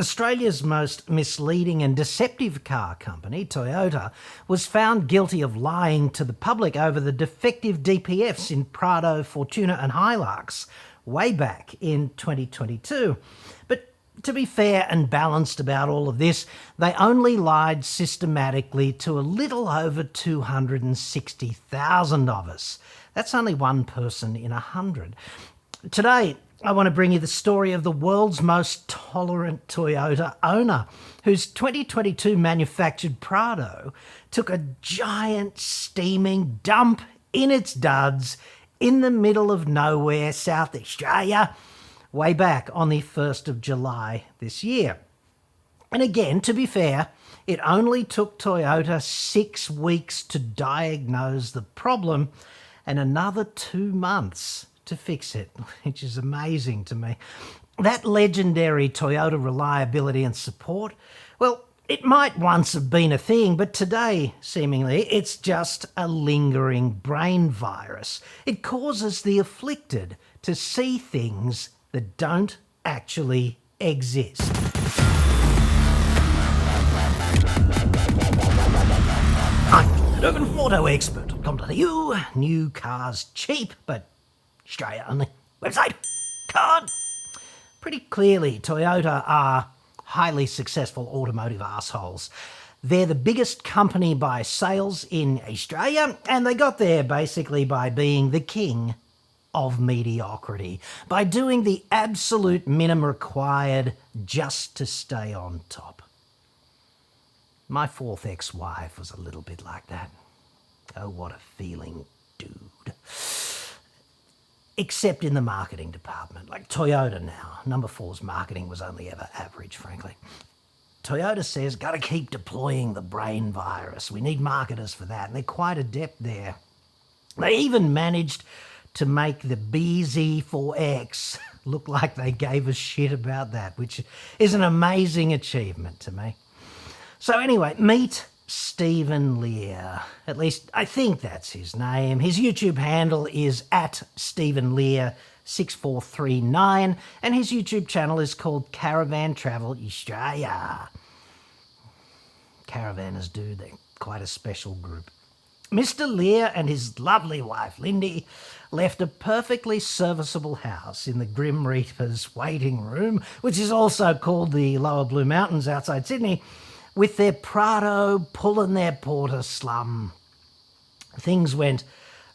Australia's most misleading and deceptive car company, Toyota, was found guilty of lying to the public over the defective DPFs in Prado, Fortuner and Hilux way back in 2022. But to be fair and balanced about all of this, they only lied systematically to a little over 260,000 of us. That's only one person in 100. Today, I want to bring you the story of the world's most tolerant Toyota owner, whose 2022 manufactured Prado took a giant steaming dump in its duds in the middle of nowhere, South Australia, way back on the 1st of July this year. And again, to be fair, it only took Toyota 6 weeks to diagnose the problem and another 2 months to fix it, which is amazing to me. That legendary Toyota reliability and support, well, it might once have been a thing, but today, seemingly, it's just a lingering brain virus. It causes the afflicted to see things that don't actually exist. I'm Cadogan from Expert.com.au. New cars cheap, but Australia only. Website. Card. Pretty clearly, Toyota are highly successful automotive assholes. They're the biggest company by sales in Australia, and they got there basically by being the king of mediocrity, by doing the absolute minimum required just to stay on top. My fourth ex-wife was a little bit like that. Oh, what a feeling, dude. Except in the marketing department, like Toyota now. Number 4's marketing was only ever average, frankly. Toyota says, gotta keep deploying the brain virus. We need marketers for that, and they're quite adept there. They even managed to make the BZ4X look like they gave a shit about that, which is an amazing achievement to me. So anyway, meet Stephen Lear. At least I think that's his name. His YouTube handle is @StephenLear6439 and his YouTube channel is called Caravan Travel Australia. Caravanners do, they're quite a special group. Mr. Lear and his lovely wife Lindy left a perfectly serviceable house in the Grim Reaper's waiting room, which is also called the Lower Blue Mountains outside Sydney, with their Prado pulling their porter slum. Things went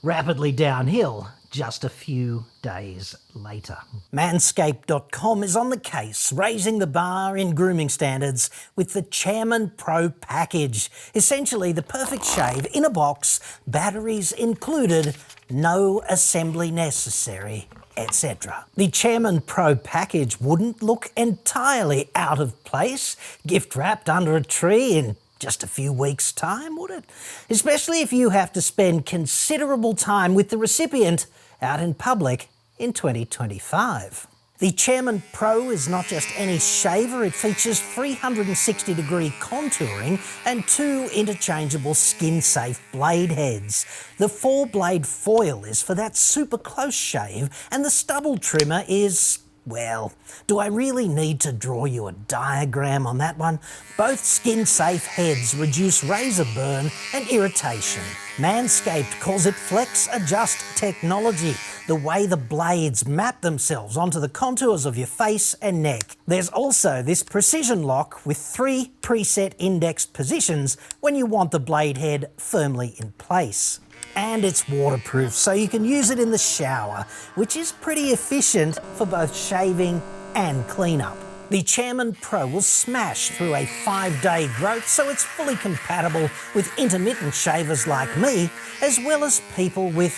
rapidly downhill just a few days later. Manscaped.com is on the case, raising the bar in grooming standards with the Chairman Pro package. Essentially the perfect shave in a box, batteries included, no assembly necessary, etc. The Chairman Pro package wouldn't look entirely out of place, gift wrapped under a tree in just a few weeks' time, would it? Especially if you have to spend considerable time with the recipient out in public in 2025. The Chairman Pro is not just any shaver, it features 360-degree contouring and 2 interchangeable skin-safe blade heads. The 4-blade foil is for that super close shave, and the stubble trimmer is, well, do I really need to draw you a diagram on that one? Both skin-safe heads reduce razor burn and irritation. Manscaped calls it Flex Adjust technology, the way the blades map themselves onto the contours of your face and neck. There's also this precision lock with 3 preset indexed positions when you want the blade head firmly in place. And it's waterproof, so you can use it in the shower, which is pretty efficient for both shaving and cleanup. The Chairman Pro will smash through a 5-day growth, so it's fully compatible with intermittent shavers like me, as well as people with,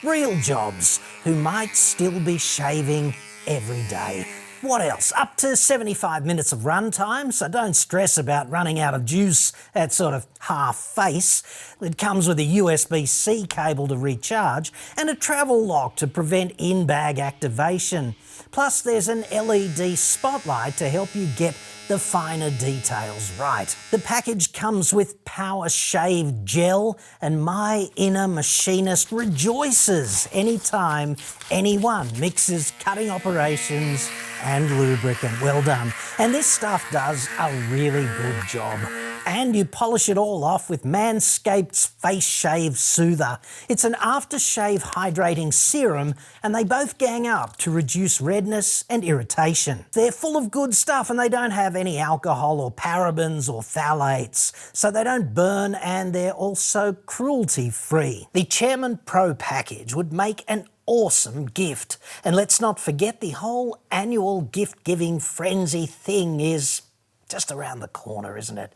real jobs who might still be shaving every day. What else? Up to 75 minutes of run time, so don't stress about running out of juice at sort of half face. It comes with a USB-C cable to recharge and a travel lock to prevent in-bag activation. Plus there's an LED spotlight to help you get the finer details right. The package comes with Power Shave Gel, and my inner machinist rejoices anytime anyone mixes cutting operations and lubricant. Well done. And this stuff does a really good job. And you polish it all off with Manscaped's Face Shave Soother. It's an aftershave hydrating serum, and they both gang up to reduce redness and irritation. They're full of good stuff, and they don't have any alcohol or parabens or phthalates, so they don't burn, and they're also cruelty-free. The Chairman Pro package would make an awesome gift. And let's not forget, the whole annual gift-giving frenzy thing is just around the corner, isn't it?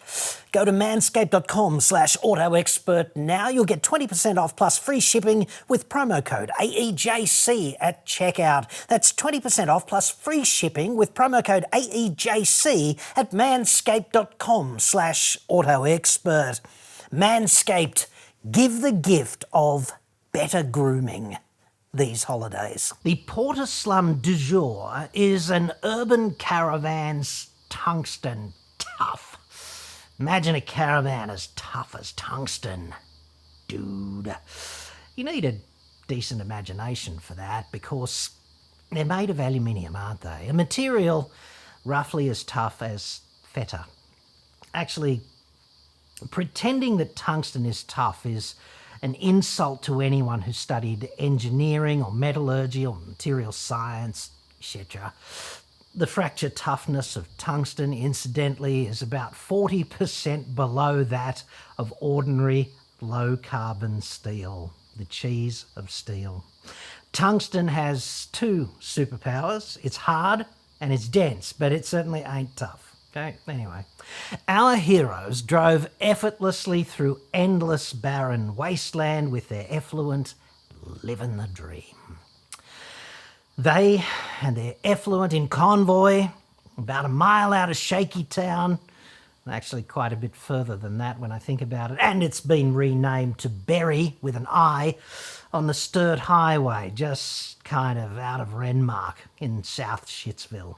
Go to manscaped.com/AutoExpert now. You'll get 20% off plus free shipping with promo code AEJC at checkout. That's 20% off plus free shipping with promo code AEJC at manscaped.com/AutoExpert. Manscaped, give the gift of better grooming these holidays. The Porter Slum du jour is an urban caravan's tungsten tough. Imagine a caravan as tough as tungsten. Dude. You need a decent imagination for that, because they're made of aluminium, aren't they? A material roughly as tough as feta. Actually, pretending that tungsten is tough is an insult to anyone who studied engineering or metallurgy or material science, etc. The fracture toughness of tungsten, incidentally, is about 40% below that of ordinary low-carbon steel, the cheese of steel. Tungsten has two superpowers. It's hard and it's dense, but it certainly ain't tough. Okay, anyway. Our heroes drove effortlessly through endless barren wasteland with their effluent, living the dream. They and their effluent in convoy, about a mile out of Shaky Town, actually quite a bit further than that when I think about it, and it's been renamed to Berry with an I, on the Sturt Highway, just kind of out of Renmark in South Shitsville.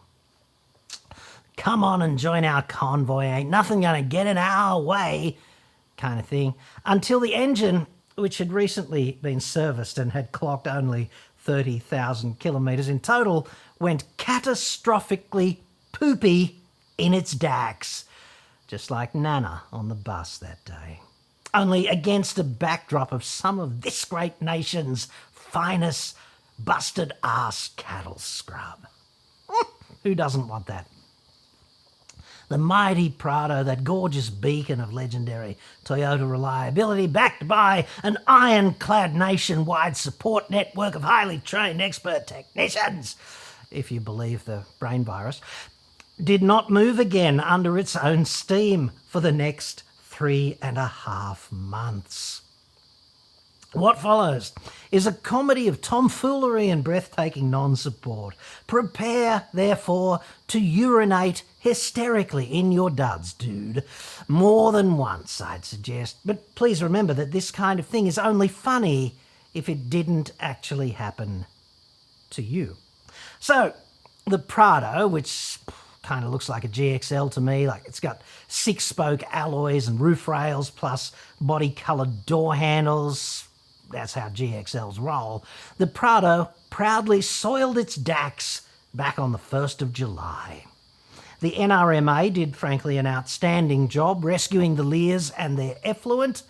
Come on and join our convoy, ain't nothing gonna get in our way, kind of thing, until the engine, which had recently been serviced and had clocked only 30,000 kilometres in total, went catastrophically poopy in its DAX, just like Nana on the bus that day. Only against a backdrop of some of this great nation's finest busted ass cattle scrub. Who doesn't want that? The mighty Prado, that gorgeous beacon of legendary Toyota reliability, backed by an ironclad nationwide support network of highly trained expert technicians, if you believe the brain virus, did not move again under its own steam for the next 3.5 months. What follows is a comedy of tomfoolery and breathtaking non-support. Prepare, therefore, to urinate hysterically in your duds, dude. More than once, I'd suggest. But please remember that this kind of thing is only funny if it didn't actually happen to you. So, the Prado, which kind of looks like a GXL to me, like it's got 6-spoke alloys and roof rails plus body-coloured door handles. That's how GXLs roll. The Prado proudly soiled its DAX back on the 1st of July. The NRMA did, frankly, an outstanding job rescuing the Lears and their effluent.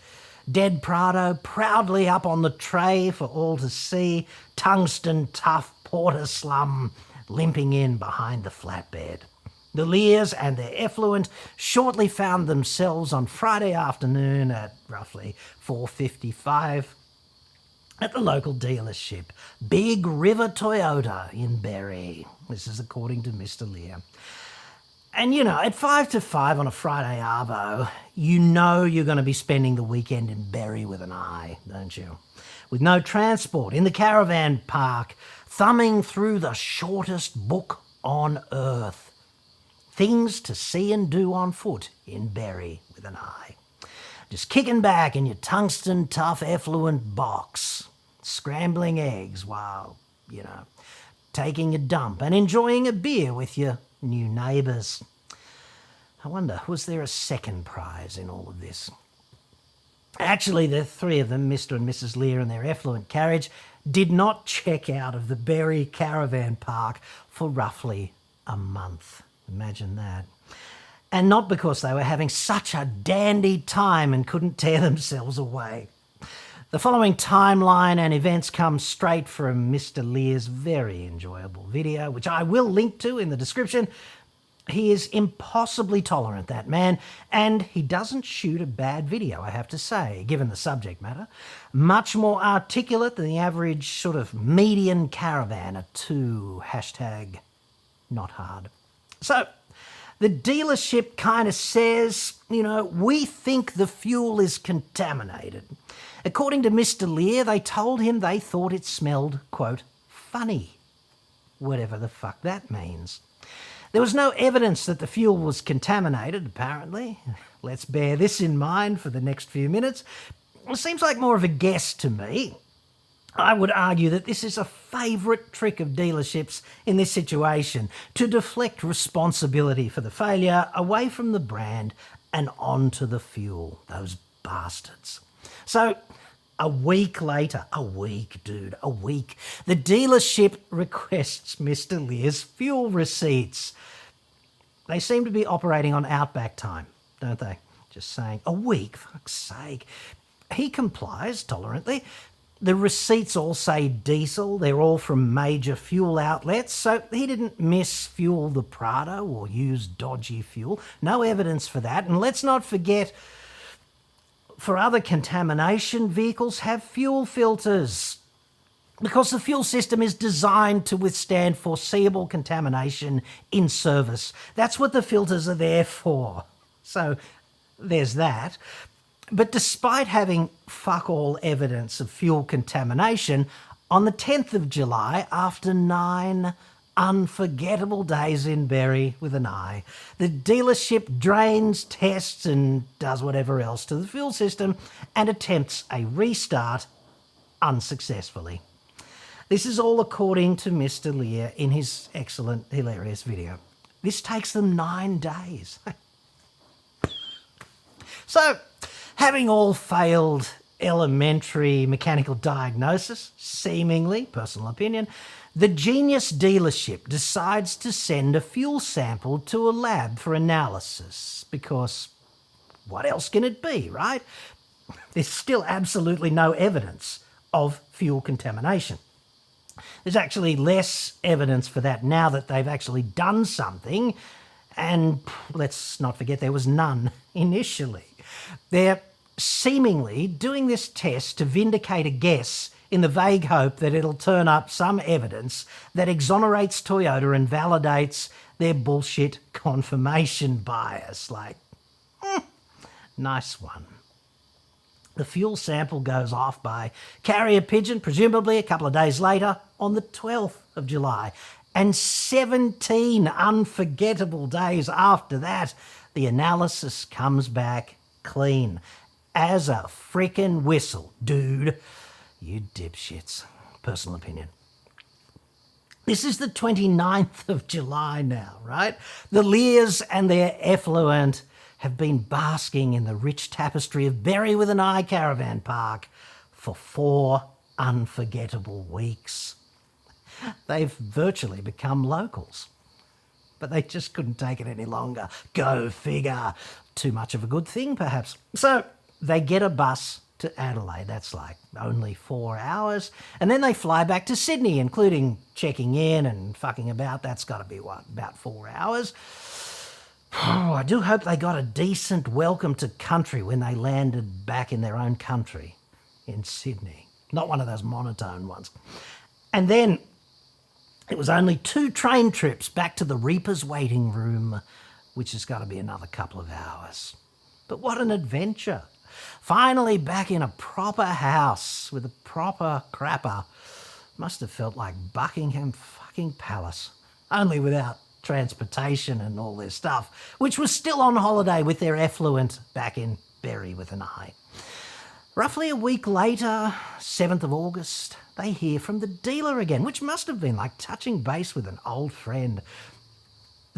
Dead Prado proudly up on the tray for all to see, tungsten tough Porter Slum limping in behind the flatbed. The Lears and their effluent shortly found themselves on Friday afternoon at roughly 4:55 at the local dealership, Big River Toyota in Berry. This is according to Mr. Lear. And you know, at 5 to 5 on a Friday arvo, you know you're going to be spending the weekend in Berry with an I, don't you? With no transport, in the caravan park, thumbing through the shortest book on earth. Things to see and do on foot in Berry with an I. Just kicking back in your tungsten tough effluent box, scrambling eggs while, you know, taking a dump and enjoying a beer with your new neighbours. I wonder, was there a second prize in all of this? Actually, the three of them, Mr. and Mrs. Lear and their effluent carriage, did not check out of the Berry Caravan Park for roughly a month. Imagine that. And not because they were having such a dandy time and couldn't tear themselves away. The following timeline and events come straight from Mr. Lear's very enjoyable video, which I will link to in the description. He is impossibly tolerant, that man, and he doesn't shoot a bad video, I have to say, given the subject matter. Much more articulate than the average sort of median caravanner too. Hashtag not hard. So, the dealership kind of says, we think the fuel is contaminated. According to Mr. Lear, they told him they thought it smelled, quote, funny. Whatever the fuck that means. There was no evidence that the fuel was contaminated, apparently. Let's bear this in mind for the next few minutes. It seems like more of a guess to me. I would argue that this is a favourite trick of dealerships in this situation, to deflect responsibility for the failure away from the brand and onto the fuel, those bastards. So, a week later, a week, the dealership requests Mr. Lear's fuel receipts. They seem to be operating on Outback time, don't they? Just saying, a week, fuck's sake. He complies tolerantly. The receipts all say diesel. They're all from major fuel outlets, so he didn't misfuel the Prado or use dodgy fuel. No evidence for that. And let's not forget, for other contamination, vehicles have fuel filters because the fuel system is designed to withstand foreseeable contamination in service. That's what the filters are there for. So there's that. But despite having fuck all evidence of fuel contamination, on the 10th of July, after 9 unforgettable days in Berry with an I, the dealership drains, tests and does whatever else to the fuel system and attempts a restart unsuccessfully. This is all according to Mr. Lear in his excellent, hilarious video. This takes them 9 days. So, having all failed elementary mechanical diagnosis, seemingly, personal opinion, the genius dealership decides to send a fuel sample to a lab for analysis because what else can it be, right? There's still absolutely no evidence of fuel contamination. There's actually less evidence for that now that they've actually done something, and let's not forget there was none initially. They're seemingly doing this test to vindicate a guess in the vague hope that it'll turn up some evidence that exonerates Toyota and validates their bullshit confirmation bias. Nice one. The fuel sample goes off by carrier pigeon, presumably a couple of days later, on the 12th of July. And 17 unforgettable days after that, the analysis comes back clean. As a frickin' whistle, dude. You dipshits. Personal opinion. This is the 29th of July now, right? The Lears and their effluent have been basking in the rich tapestry of Berry with an I Caravan Park for 4 unforgettable weeks. They've virtually become locals. But they just couldn't take it any longer. Go figure. Too much of a good thing, perhaps. So they get a bus to Adelaide. That's like only 4 hours. And then they fly back to Sydney, including checking in and fucking about. That's got to be, about 4 hours. Oh, I do hope they got a decent welcome to country when they landed back in their own country in Sydney. Not one of those monotone ones. And then it was only 2 train trips back to the Reaper's waiting room, which has got to be another couple of hours. But what an adventure. Finally back in a proper house with a proper crapper. Must have felt like Buckingham fucking Palace, only without transportation and all their stuff, which was still on holiday with their effluent back in Berry with an I. Roughly a week later, 7th of August, they hear from the dealer again, which must have been like touching base with an old friend.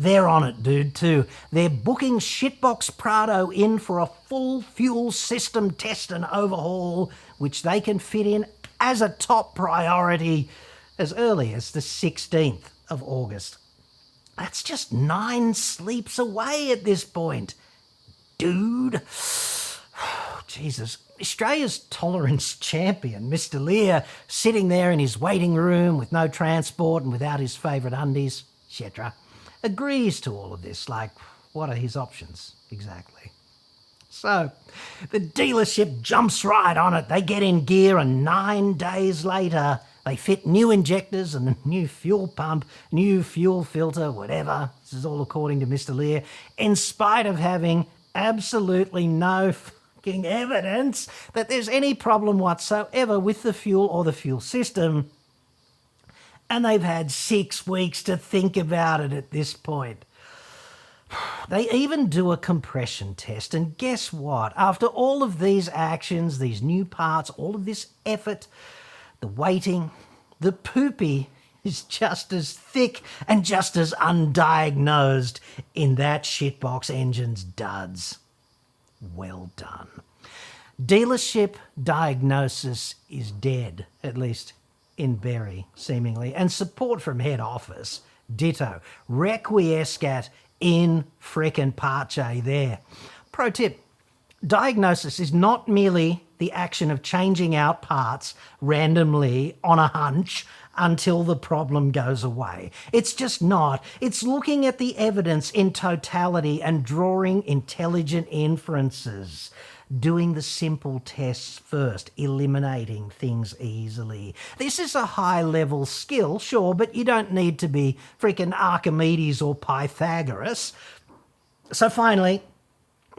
They're on it, dude, too. They're booking Shitbox Prado in for a full fuel system test and overhaul, which they can fit in as a top priority as early as the 16th of August. That's just 9 sleeps away at this point. Dude. Jesus. Australia's tolerance champion, Mr. Lear, sitting there in his waiting room with no transport and without his favourite undies, etc., agrees to all of this. Like, what are his options exactly? So, the dealership jumps right on it. They get in gear, and 9 days later, they fit new injectors and a new fuel pump, new fuel filter, whatever. This is all according to Mr. Lear, in spite of having absolutely no fucking evidence that there's any problem whatsoever with the fuel or the fuel system. And they've had 6 weeks to think about it at this point. They even do a compression test, and guess what? After all of these actions, these new parts, all of this effort, the waiting, the poopy is just as thick and just as undiagnosed in that shitbox engine's duds. Well done. Dealership diagnosis is dead, at least in Berry, seemingly, and support from head office, ditto. Requiescat in frickin' Pache there. Pro tip, diagnosis is not merely the action of changing out parts randomly on a hunch until the problem goes away. It's just not. It's looking at the evidence in totality and drawing intelligent inferences. Doing the simple tests first, eliminating things easily. This is a high-level skill, sure, but you don't need to be freaking Archimedes or Pythagoras. So finally,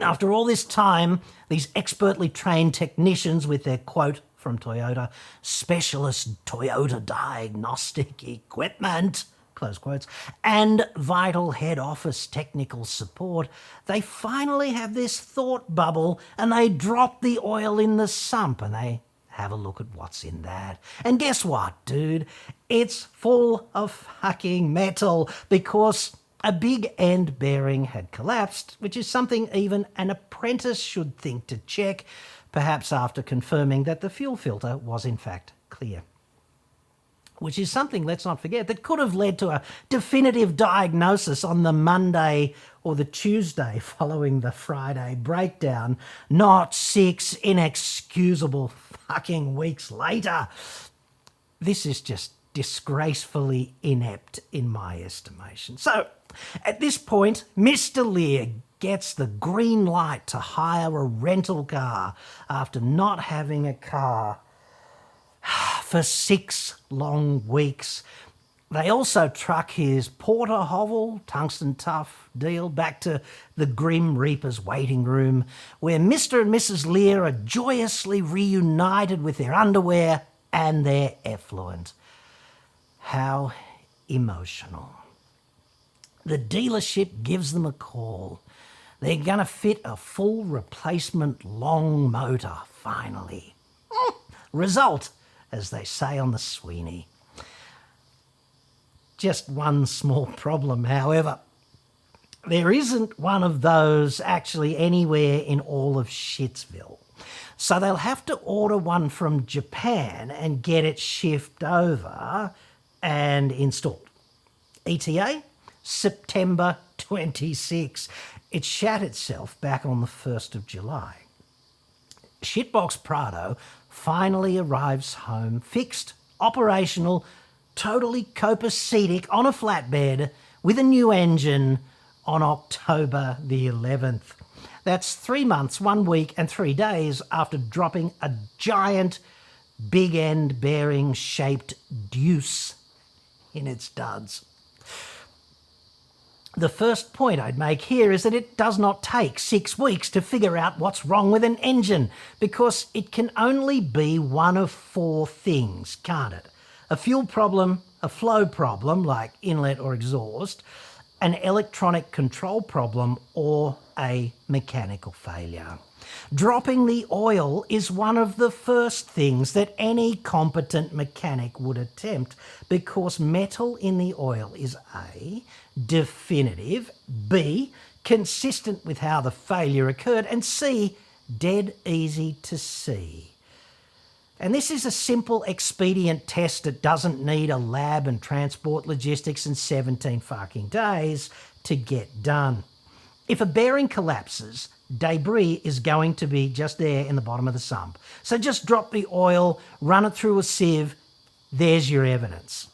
after all this time, these expertly trained technicians with their quote from Toyota, specialist Toyota diagnostic equipment, close quotes, and vital head office technical support, they finally have this thought bubble and they drop the oil in the sump and they have a look at what's in that. And guess what, dude? It's full of fucking metal because a big end bearing had collapsed, which is something even an apprentice should think to check, perhaps after confirming that the fuel filter was in fact clear. Which is something, let's not forget, that could have led to a definitive diagnosis on the Monday or the Tuesday following the Friday breakdown, not 6 inexcusable fucking weeks later. This is just disgracefully inept in my estimation. So, at this point, Mr. Lear gets the green light to hire a rental car after not having a car for 6 long weeks. They also truck his Porter Hovel tungsten tough deal back to the Grim Reaper's waiting room, where Mr. and Mrs. Lear are joyously reunited with their underwear and their effluent. How emotional. The dealership gives them a call. They're going to fit a full replacement long motor, finally. Result, as they say on the Sweeney. Just one small problem, however. There isn't one of those actually anywhere in all of Shitsville. So they'll have to order one from Japan and get it shipped over and installed. ETA? September 26. It shat itself back on the 1st of July. Shitbox Prado finally arrives home, fixed, operational, totally copacetic on a flatbed with a new engine on October the 11th. That's 3 months, 1 week and 3 days after dropping a giant big end bearing shaped deuce in its duds. The first point I'd make here is that it does not take 6 weeks to figure out what's wrong with an engine, because it can only be one of 4 things, can't it? A fuel problem, a flow problem, like inlet or exhaust, an electronic control problem, or a mechanical failure. Dropping the oil is one of the first things that any competent mechanic would attempt, because metal in the oil is A, definitive, B, consistent with how the failure occurred, and C, dead easy to see. And this is a simple, expedient test that doesn't need a lab and transport logistics and 17 fucking days to get done. If a bearing collapses, debris is going to be just there in the bottom of the sump. So just drop the oil, run it through a sieve, there's your evidence.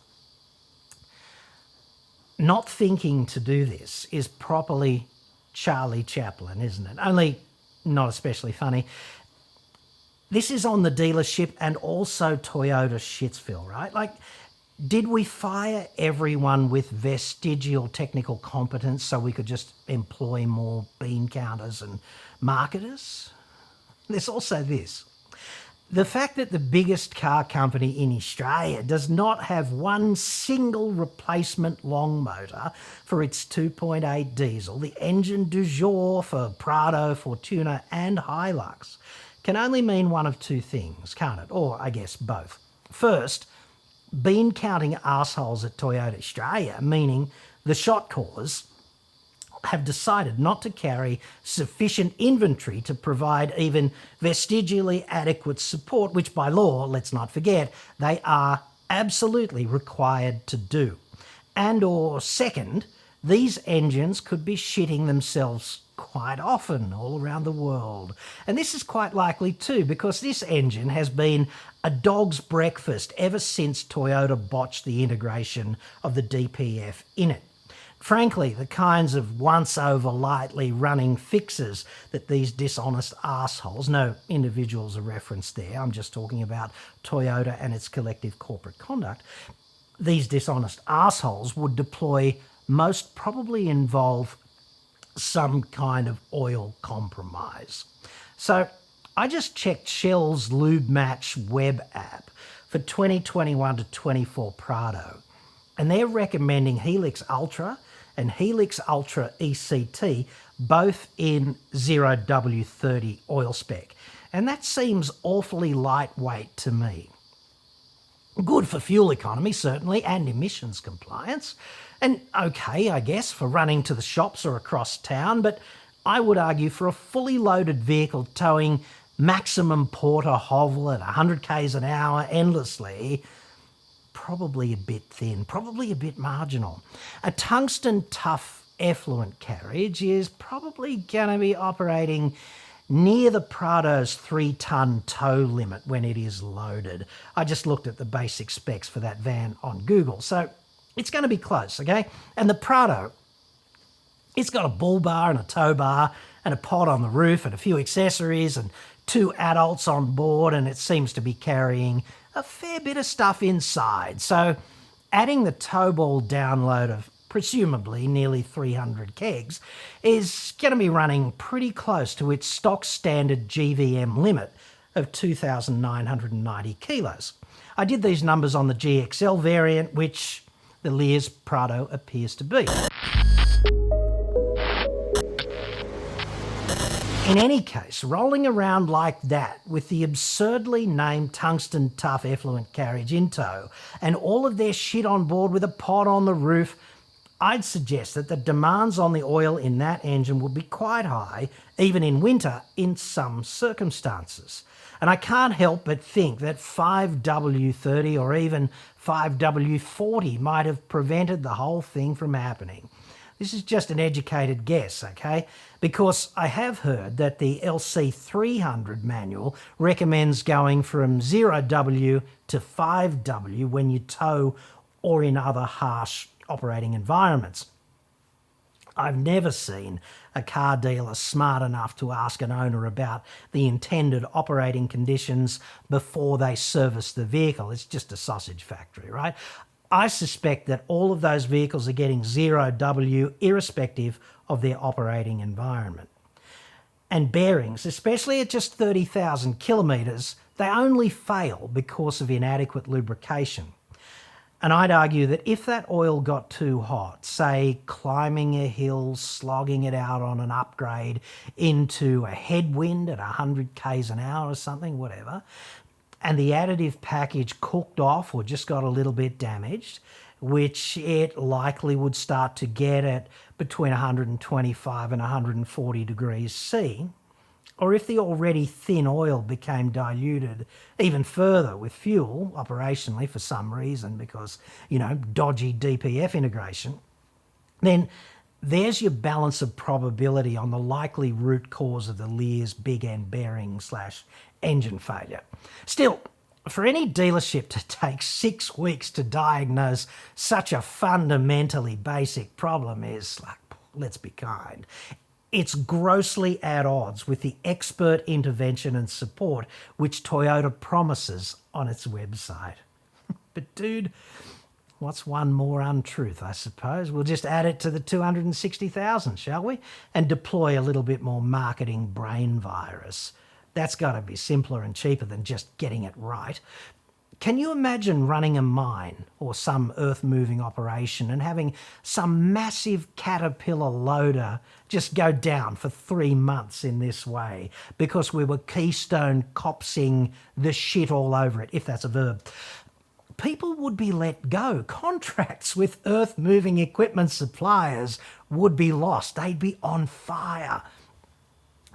Not thinking to do this is properly Charlie Chaplin, isn't it? Only not especially funny. This is on the dealership and also Toyota Shitsville, right? Like, did we fire everyone with vestigial technical competence so we could just employ more bean counters and marketers? There's also this. The fact that the biggest car company in Australia does not have one single replacement long motor for its 2.8 diesel, the engine du jour for Prado, Fortuna and Hilux, can only mean one of two things, can't it? Or I guess both. First, bean counting arseholes at Toyota Australia, meaning the shot callers, have decided not to carry sufficient inventory to provide even vestigially adequate support, which by law, let's not forget, they are absolutely required to do. And or second, these engines could be shitting themselves quite often all around the world. And this is quite likely too, because this engine has been a dog's breakfast ever since Toyota botched the integration of the DPF in it. Frankly, the kinds of once-over lightly running fixes that these dishonest arseholes, no individuals are referenced there, I'm just talking about Toyota and its collective corporate conduct, these dishonest arseholes would deploy most probably involve some kind of oil compromise. So I just checked Shell's Lube Match web app for 2021 to 24 Prado, and they're recommending Helix Ultra and Helix Ultra ECT, both in 0W30 oil spec. And that seems awfully lightweight to me. Good for fuel economy, certainly, and emissions compliance. And okay, I guess, for running to the shops or across town, but I would argue for a fully loaded vehicle towing maximum Porter Hovel at 100 k's an hour endlessly, probably a bit thin, probably a bit marginal. A tungsten tough effluent carriage is probably going to be operating near the Prado's 3-ton tow limit when it is loaded. I just looked at the basic specs for that van on Google, so it's going to be close, okay? And the Prado, it's got a bull bar and a tow bar and a pod on the roof and a few accessories and 2 adults on board, and it seems to be carrying a fair bit of stuff inside. So adding the tow ball download of presumably nearly 300 kegs is going to be running pretty close to its stock standard GVM limit of 2,990 kilos. I did these numbers on the GXL variant, which the Lear's Prado appears to be. In any case, rolling around like that with the absurdly named tungsten tough effluent carriage in tow and all of their shit on board with a pod on the roof, I'd suggest that the demands on the oil in that engine would be quite high, even in winter, in some circumstances. And I can't help but think that 5W30 or even 5W40 might have prevented the whole thing from happening. This is just an educated guess, okay? Because I have heard that the LC300 manual recommends going from 0W to 5W when you tow or in other harsh operating environments. I've never seen a car dealer smart enough to ask an owner about the intended operating conditions before they service the vehicle. It's just a sausage factory, right? I suspect that all of those vehicles are getting 0W irrespective of their operating environment. And bearings, especially at just 30,000 kilometres, they only fail because of inadequate lubrication. And I'd argue that if that oil got too hot, say climbing a hill, slogging it out on an upgrade into a headwind at 100 k's an hour or something, whatever, and the additive package cooked off or just got a little bit damaged, which it likely would start to get at between 125 and 140 degrees C, or if the already thin oil became diluted even further with fuel operationally for some reason because, dodgy DPF integration, then there's your balance of probability on the likely root cause of the Lear's big end bearing / engine failure. Still, for any dealership to take 6 weeks to diagnose such a fundamentally basic problem is, let's be kind, it's grossly at odds with the expert intervention and support which Toyota promises on its website. But dude, what's one more untruth, I suppose? We'll just add it to the 260,000, shall we? And deploy a little bit more marketing brain virus. That's got to be simpler and cheaper than just getting it right. Can you imagine running a mine or some earth-moving operation and having some massive Caterpillar loader just go down for 3 months in this way because we were keystone copsing the shit all over it, if that's a verb? People would be let go. Contracts with earth-moving equipment suppliers would be lost. They'd be on fire.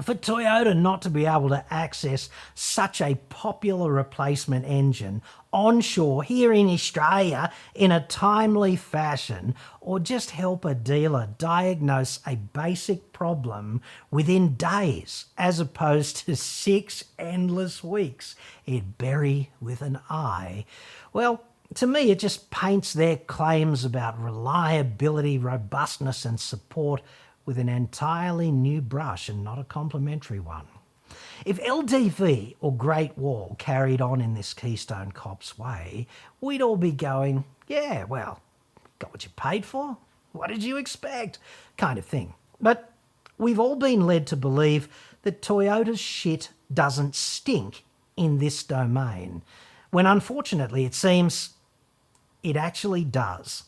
For Toyota not to be able to access such a popular replacement engine onshore here in Australia in a timely fashion, or just help a dealer diagnose a basic problem within days as opposed to 6 endless weeks, it bury with an I, well, to me it just paints their claims about reliability, robustness and support with an entirely new brush and not a complimentary one. If LDV or Great Wall carried on in this Keystone Cops way, we'd all be going, yeah, well, got what you paid for? What did you expect? Kind of thing. But we've all been led to believe that Toyota's shit doesn't stink in this domain, when unfortunately it seems it actually does.